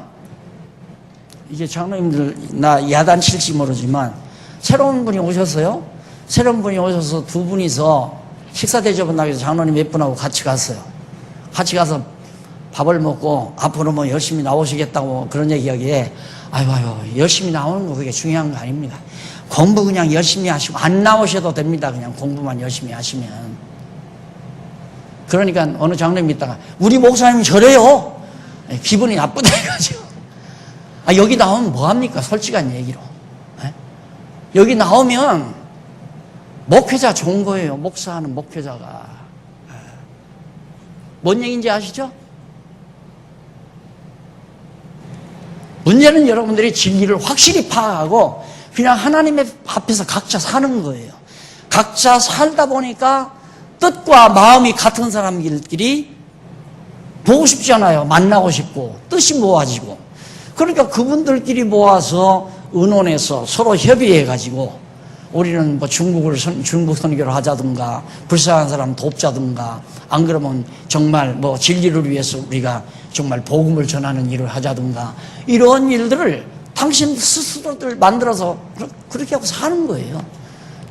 이게 장로님들 나 야단칠지 모르지만 새로운 분이 오셨어요. 새로운 분이 오셔서 두 분이서 식사 대접을 나기 위해서 장로님 몇 분하고 같이 갔어요. 같이 가서 밥을 먹고 앞으로 뭐 열심히 나오시겠다고 그런 얘기하기에 아유 열심히 나오는 거 그게 중요한 거 아닙니다. 공부 그냥 열심히 하시고 안 나오셔도 됩니다. 그냥 공부만 열심히 하시면. 그러니까 어느 장로님 있다가 우리 목사님이 저래요. 기분이 나쁘다 해가지고 여기 나오면 뭐합니까? 솔직한 얘기로. 여기 나오면 목회자 좋은 거예요. 목사하는 목회자가. 뭔 얘기인지 아시죠? 문제는 여러분들이 진리를 확실히 파악하고 그냥 하나님의 앞에서 각자 사는 거예요. 각자 살다 보니까 뜻과 마음이 같은 사람들끼리 보고 싶잖아요. 만나고 싶고 뜻이 모아지고. 그러니까 그분들끼리 모아서 의논해서 서로 협의해가지고 우리는 뭐 중국 선교를 하자든가 불쌍한 사람 돕자든가 안 그러면 정말 뭐 진리를 위해서 우리가 정말 복음을 전하는 일을 하자든가 이런 일들을 당신 스스로들 만들어서 그렇게 하고 사는 거예요.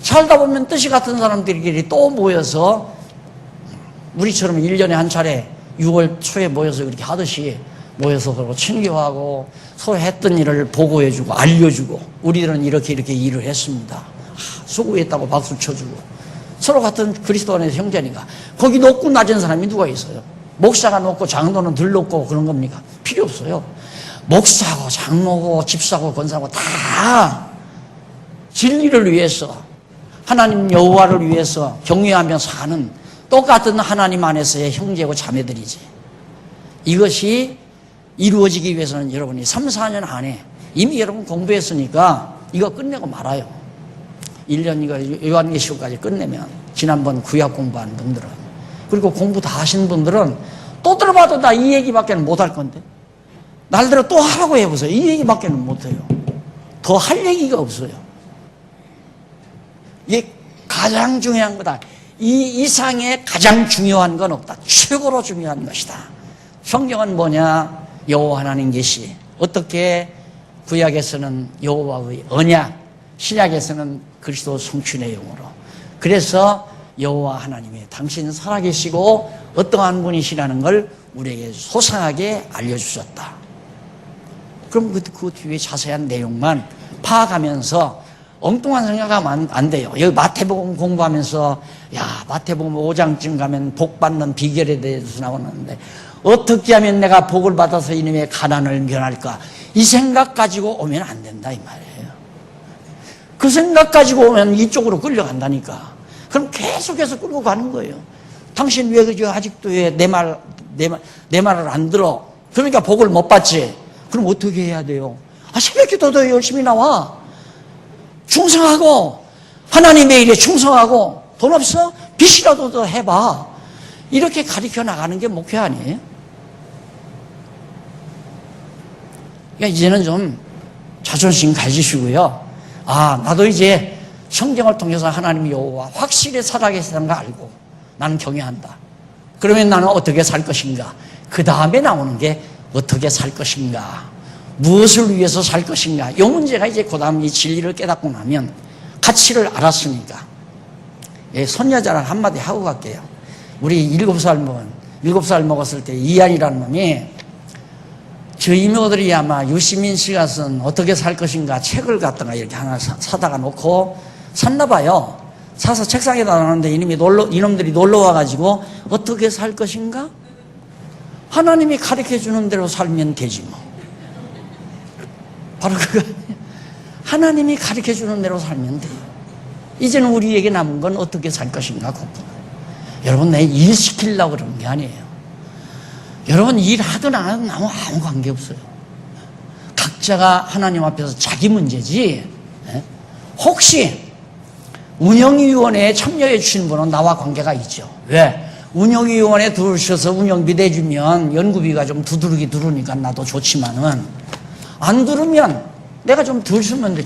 살다 보면 뜻이 같은 사람들끼리 또 모여서 우리처럼 1년에 한 차례 6월 초에 모여서 그렇게 하듯이 모여서 그러고 친교하고 서로 했던 일을 보고해주고 알려주고 우리들은 이렇게 일을 했습니다. 수고했다고 박수 쳐주고 서로 같은 그리스도 안에서 형제니까 거기 높고 낮은 사람이 누가 있어요? 목사가 높고 장로는 덜 높고 그런 겁니까? 필요 없어요. 목사고 장로고 집사고 권사고 다 진리를 위해서 하나님 여호와를 위해서 경외하며 사는 똑같은 하나님 안에서의 형제고 자매들이지. 이것이 이루어지기 위해서는 여러분이 3, 4년 안에 이미 여러분 공부했으니까 이거 끝내고 말아요. 1년 이거 요한계시록까지 끝내면 지난번 구약 공부한 분들은 그리고 공부 다 하신 분들은 또 들어봐도 나 이 얘기밖에 못 할 건데 날대로 또 하라고 해보세요. 이 얘기밖에 못 해요. 더 할 얘기가 없어요. 이게 가장 중요한 거다. 이 이상의 가장 중요한 건 없다. 최고로 중요한 것이다. 성경은 뭐냐? 여호와 하나님 계시. 어떻게 구약에서는 여호와의 언약, 신약에서는 그리스도 성취의 영으로. 그래서 여호와 하나님이 당신 살아계시고 어떠한 분이시라는 걸 우리에게 소상하게 알려주셨다. 그럼 그 뒤에 자세한 내용만 파악하면서 엉뚱한 생각하면 안 돼요. 여기 마태복음 공부하면서 야 마태복음 5장쯤 가면 복 받는 비결에 대해서 나오는데 어떻게 하면 내가 복을 받아서 이놈의 가난을 면할까? 이 생각 가지고 오면 안 된다 이 말이에요. 그 생각 가지고 오면 이쪽으로 끌려간다니까. 그럼 계속해서 끌고 가는 거예요. 당신 왜 그저 아직도 왜 내 말을 안 들어? 그러니까 복을 못 받지. 그럼 어떻게 해야 돼요? 새벽기도도 열심히 나와. 충성하고 하나님의 일에 충성하고 돈 없어? 빚이라도 더 해봐. 이렇게 가르쳐 나가는 게 목표 아니에요? 그러니까 이제는 좀 자존심 가지시고요. 나도 이제 성경을 통해서 하나님 여호와 확실히 살아계시다는 거 알고 나는 경외한다. 그러면 나는 어떻게 살 것인가? 그 다음에 나오는 게 어떻게 살 것인가? 무엇을 위해서 살 것인가? 이 문제가 이제 그 다음 이 진리를 깨닫고 나면 가치를 알았으니까. 손여자를 한마디 하고 갈게요. 우리 7살 먹었을 때 이한이라는 놈이 저 이모들이 아마 유시민 씨가 쓴 어떻게 살 것인가 책을 갖다가 이렇게 하나 사다가 놓고 샀나 봐요. 사서 책상에다 놨는데 이놈들이 놀러 와가지고 어떻게 살 것인가? 하나님이 가르쳐 주는 대로 살면 되지 뭐. 바로 그거 하나님이 가르쳐 주는 대로 살면 돼요. 이제는 우리에게 남은 건 어떻게 살 것인가 그거. 여러분 내 일 시키려고 그러는 게 아니에요. 여러분 일하든 안 하든 아무 관계없어요. 각자가 하나님 앞에서 자기 문제지. 혹시 운영위원회에 참여해 주신 분은 나와 관계가 있죠. 왜? 운영위원회에 들으셔서 운영비 내주면 연구비가 좀 두드러기 들으니까 나도 좋지만은 안 들으면 내가 좀 덜 쓰면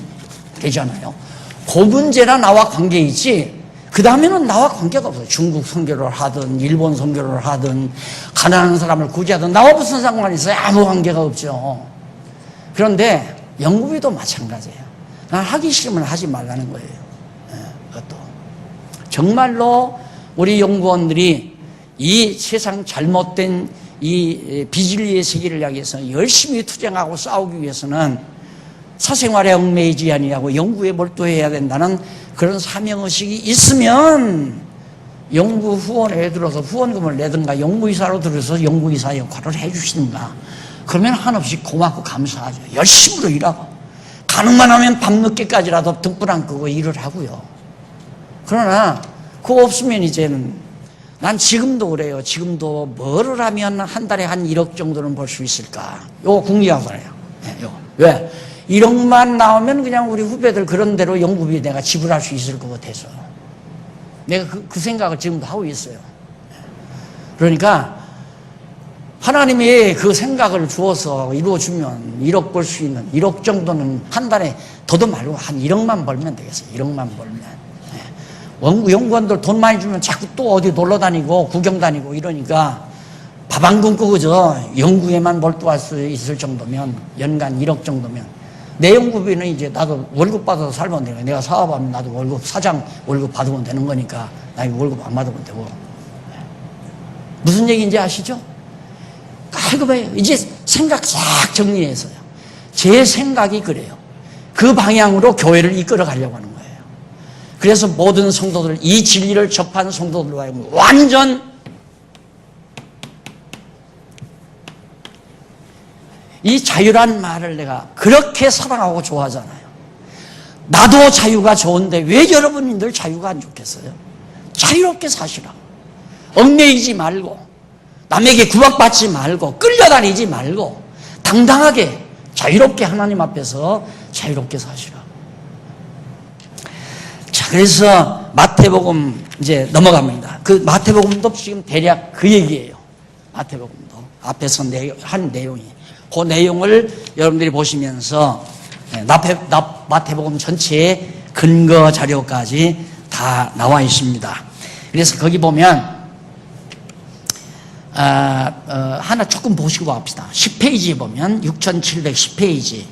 되잖아요. 그 문제라 나와 관계 있지. 그 다음에는 나와 관계가 없어요. 중국 선교를 하든 일본 선교를 하든 가난한 사람을 구제하든 나와 무슨 상관이 있어요? 아무 관계가 없죠. 그런데 연구비도 마찬가지예요. 난 하기 싫으면 하지 말라는 거예요. 그것도 정말로 우리 연구원들이 이 세상 잘못된 이 비진리의 세계를 향해서 열심히 투쟁하고 싸우기 위해서는 사생활에 얽매이지 아니하고 연구에 몰두해야 된다는 그런 사명의식이 있으면 연구 후원에 들어서 후원금을 내든가 연구이사로 들어서 연구이사 역할을 해주시든가 그러면 한없이 고맙고 감사하죠. 열심으로 일하고 가능만 하면 밤늦게까지라도 등불 안 끄고 일을 하고요. 그러나 그거 없으면 이제는 난 지금도 그래요. 지금도 뭐를 하면 한 달에 한 1억 정도는 벌 수 있을까? 요거 궁리하잖아요. 왜? 1억만 나오면 그냥 우리 후배들 그런 대로 연구비 내가 지불할 수 있을 것 같아서 내가 그 생각을 지금도 하고 있어요. 그러니까 하나님이 그 생각을 주어서 이루어주면 1억 벌 수 있는 1억 정도는 한 달에 더도 말고 한 1억만 벌면 되겠어요. 1억만 벌면. 연구원들 돈 많이 주면 자꾸 또 어디 놀러 다니고 구경 다니고 이러니까 밥 안 굶고 그저 연구에만 몰두할 수 있을 정도면 연간 1억 정도면 내 연구비는 이제 나도 월급 받아서 살면 되는 거야. 내가 사업하면 나도 사장 월급 받으면 되는 거니까 나 월급 안 받으면 되고. 무슨 얘기인지 아시죠? 깔끔해요. 이제 생각 싹 정리해서요. 제 생각이 그래요. 그 방향으로 교회를 이끌어 가려고 하는 거예요. 그래서 모든 성도들, 이 진리를 접한 성도들과 하여금 완전 이 자유란 말을 내가 그렇게 사랑하고 좋아하잖아요. 나도 자유가 좋은데 왜 여러분들 자유가 안 좋겠어요? 자유롭게 사시라. 얽매이지 말고, 남에게 구박받지 말고, 끌려다니지 말고, 당당하게 자유롭게 하나님 앞에서 자유롭게 사시라. 자, 그래서 마태복음 이제 넘어갑니다. 그 마태복음도 지금 대략 그 얘기예요. 마태복음도 앞에서 한 내용이. 그 내용을 여러분들이 보시면서 마태복음 전체의 근거 자료까지 다 나와 있습니다. 그래서 거기 보면 하나 조금 보시고 합시다. 10페이지에 보면 6710페이지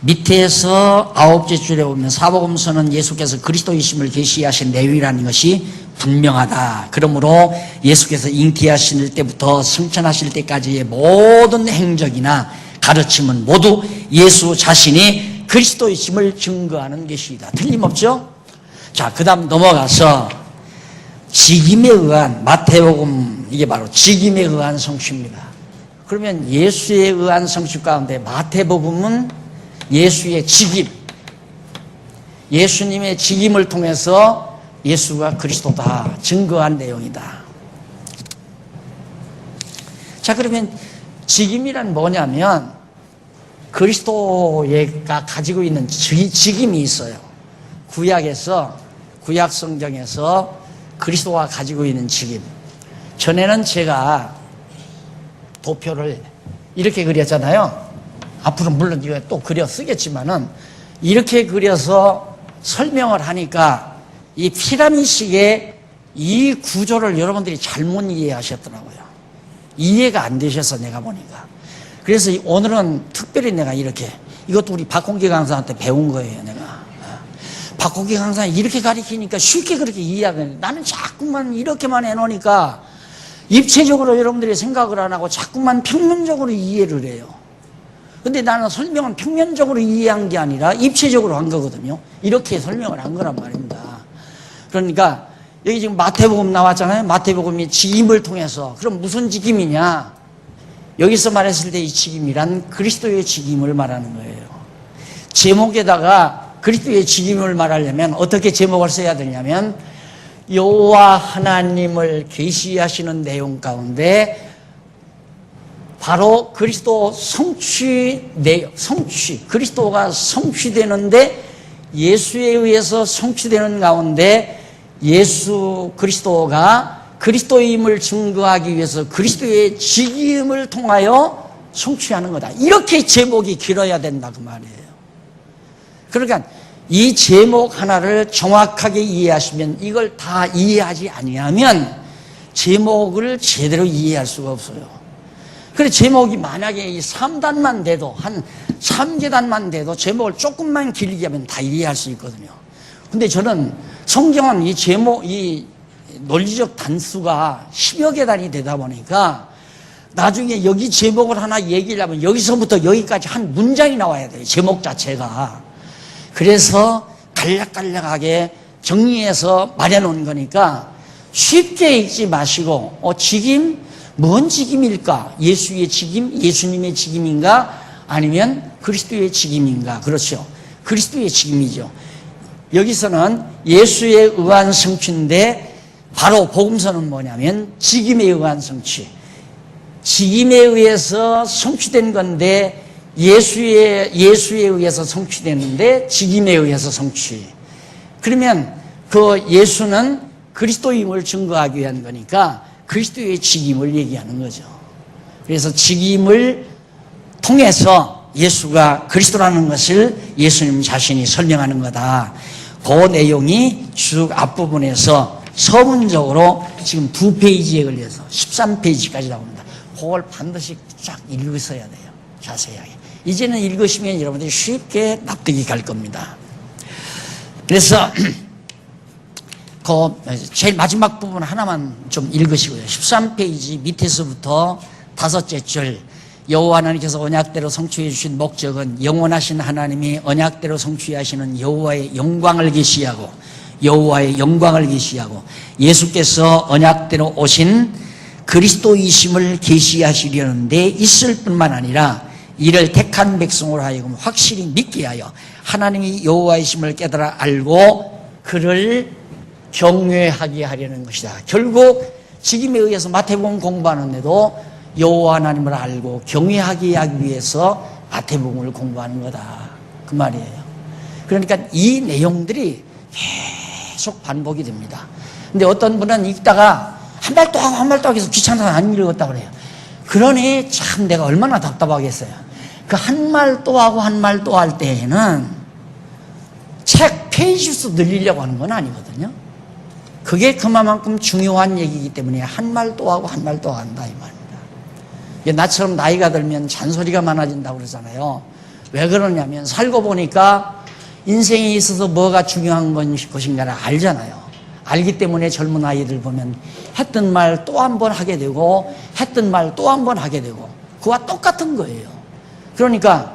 밑에서 9째 줄에 보면 사복음서는 예수께서 그리스도이심을 계시하신 내용이라는 것이 분명하다. 그러므로 예수께서 잉태하실 때부터 승천하실 때까지의 모든 행적이나 가르침은 모두 예수 자신이 그리스도이심을 증거하는 것이다. 틀림없죠? 자, 그 다음 넘어가서 직임에 의한 마태복음, 이게 바로 직임에 의한 성취입니다. 그러면 예수에 의한 성취 가운데 마태복음은 예수의 직임, 예수님의 직임을 통해서 예수가 그리스도다 증거한 내용이다. 자, 그러면 직임이란 뭐냐면 그리스도가 가지고 있는 직임이 있어요. 구약 성경에서 그리스도가 가지고 있는 직임. 전에는 제가 도표를 이렇게 그렸잖아요. 앞으로 물론 이거 또 그려 쓰겠지만은 이렇게 그려서 설명을 하니까 이 피라미드식의 이 구조를 여러분들이 잘못 이해하셨더라고요. 이해가 안 되셔서 내가 보니까. 그래서 오늘은 특별히 내가 이렇게, 이것도 우리 박홍기 강사한테 배운 거예요, 내가. 박홍기 강사는 이렇게 가르치니까 쉽게 그렇게 이해하거든요. 나는 자꾸만 이렇게만 해놓으니까 입체적으로 여러분들이 생각을 안 하고 자꾸만 평면적으로 이해를 해요. 근데 나는 설명은 평면적으로 이해한 게 아니라 입체적으로 한 거거든요. 이렇게 설명을 한 거란 말입니다. 그러니까 여기 지금 마태복음 나왔잖아요. 마태복음이 직임을 통해서. 그럼 무슨 직임이냐? 여기서 말했을 때 이 직임이란 그리스도의 직임을 말하는 거예요. 제목에다가 그리스도의 직임을 말하려면 어떻게 제목을 써야 되냐면 여호와 하나님을 계시하시는 내용 가운데 바로 그리스도 그리스도가 성취되는데 예수에 의해서 성취되는 가운데 예수 그리스도가 그리스도임을 증거하기 위해서 그리스도의 직임을 통하여 성취하는 거다. 이렇게 제목이 길어야 된다 그 말이에요. 그러니까 이 제목 하나를 정확하게 이해하시면 이걸 다 이해하지 아니하면 제목을 제대로 이해할 수가 없어요. 그래 제목이 만약에 이 3단만 돼도 한 3계단만 돼도 제목을 조금만 길게 하면 다 이해할 수 있거든요. 근데 저는 성경은 이 제목, 이 논리적 단수가 10여 계단이 되다 보니까 나중에 여기 제목을 하나 얘기를 하면 여기서부터 여기까지 한 문장이 나와야 돼요. 제목 자체가. 그래서 간략간략하게 정리해서 말해놓은 거니까 쉽게 읽지 마시고 직임? 뭔 직임일까? 예수의 직임? 예수님의 직임인가? 아니면 그리스도의 직임인가? 그렇죠. 그리스도의 직임이죠. 여기서는 예수에 의한 성취인데 바로 복음서는 뭐냐면 직임에 의한 성취. 직임에 의해서 성취된 건데 예수에 의해서 성취되는데 직임에 의해서 성취. 그러면 그 예수는 그리스도임을 증거하기 위한 거니까 그리스도의 직임을 얘기하는 거죠. 그래서 직임을 통해서 예수가 그리스도라는 것을 예수님 자신이 설명하는 거다. 그 내용이 쭉 앞부분에서 서문적으로 지금 2페이지에 걸려서 13페이지까지 나옵니다. 그걸 반드시 쫙 읽으셔야 돼요. 자세하게. 이제는 읽으시면 여러분들이 쉽게 납득이 갈 겁니다. 그래서 그 제일 마지막 부분 하나만 좀 읽으시고요. 13페이지 밑에서부터 5째 줄 여호와 하나님께서 언약대로 성취해 주신 목적은 영원하신 하나님이 언약대로 성취하시는 여호와의 영광을 계시하고 여호와의 영광을 계시하고 예수께서 언약대로 오신 그리스도이심을 계시하시려는 데 있을 뿐만 아니라 이를 택한 백성으로 하여금 확실히 믿게 하여 하나님이 여호와이심을 깨달아 알고 그를 경외하게 하려는 것이다. 결국 직임에 의해서 마태복음 공부하는데도 여호와 하나님을 알고 경외하게 하기 위해서 마태복음을 공부하는 거다. 그 말이에요. 그러니까 이 내용들이 계속 반복이 됩니다. 근데 어떤 분은 읽다가 한 말 또 하고 한 말 또 하고 해서 귀찮아서 안 읽었다고 그래요. 그러니 참 내가 얼마나 답답하겠어요. 그 한 말 또 하고 한 말 또 할 때에는 책 페이지 수 늘리려고 하는 건 아니거든요. 그게 그만큼 중요한 얘기이기 때문에 한 말 또 하고 한 말 또 한다 이 말입니다. 나처럼 나이가 들면 잔소리가 많아진다고 그러잖아요. 왜 그러냐면 살고 보니까 인생에 있어서 뭐가 중요한 것인가를 알잖아요. 알기 때문에 젊은 아이들 보면 했던 말 또 한 번 하게 되고 했던 말 또 한 번 하게 되고 그와 똑같은 거예요. 그러니까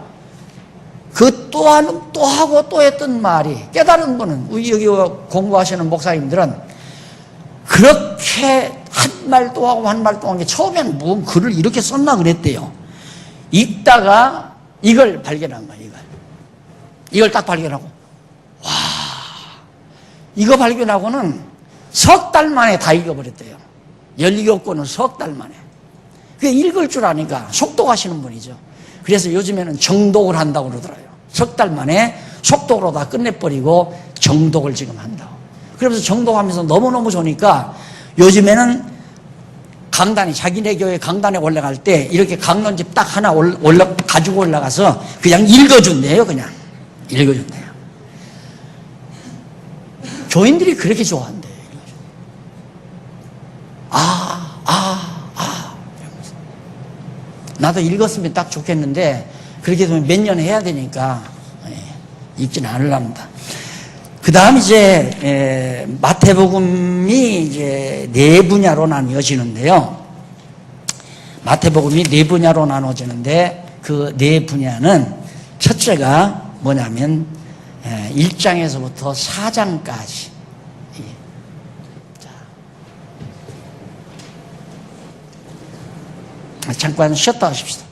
그 또 하고 또 했던 말이 깨달은 분은 우리 여기 공부하시는 목사님들은 그렇게 한 말 또 하고 한 말 또 한 게 처음에는 뭐 글을 이렇게 썼나 그랬대요. 읽다가 이걸 발견한 거예요. 이걸 딱 발견하고 와 이거 발견하고는 석 달 만에 다 읽어버렸대요. 17권을 석 달 만에. 그게 읽을 줄 아니까 속독하시는 분이죠. 그래서 요즘에는 정독을 한다고 그러더라고요. 석 달 만에 속독으로 다 끝내버리고 정독을 지금 한다고. 그러면서 정독하면서 너무너무 좋으니까 요즘에는 강단이 자기네 교회 강단에 올라갈 때 이렇게 강론집 딱 하나 가지고 올라가서 그냥 읽어준대요. 그냥 읽어준대요. 교인들이 그렇게 좋아한대요. 이러면서. 나도 읽었으면 딱 좋겠는데 그렇게 되면 몇 년 해야 되니까 읽지는 않으랍니다. 그 다음 이제 마태복음이 이제 네 분야로 나뉘어지는데요. 마태복음이 네 분야로 나눠지는데 그 네 분야는 첫째가 뭐냐면 1장에서부터 4장까지. 잠깐 쉬었다 하십시다.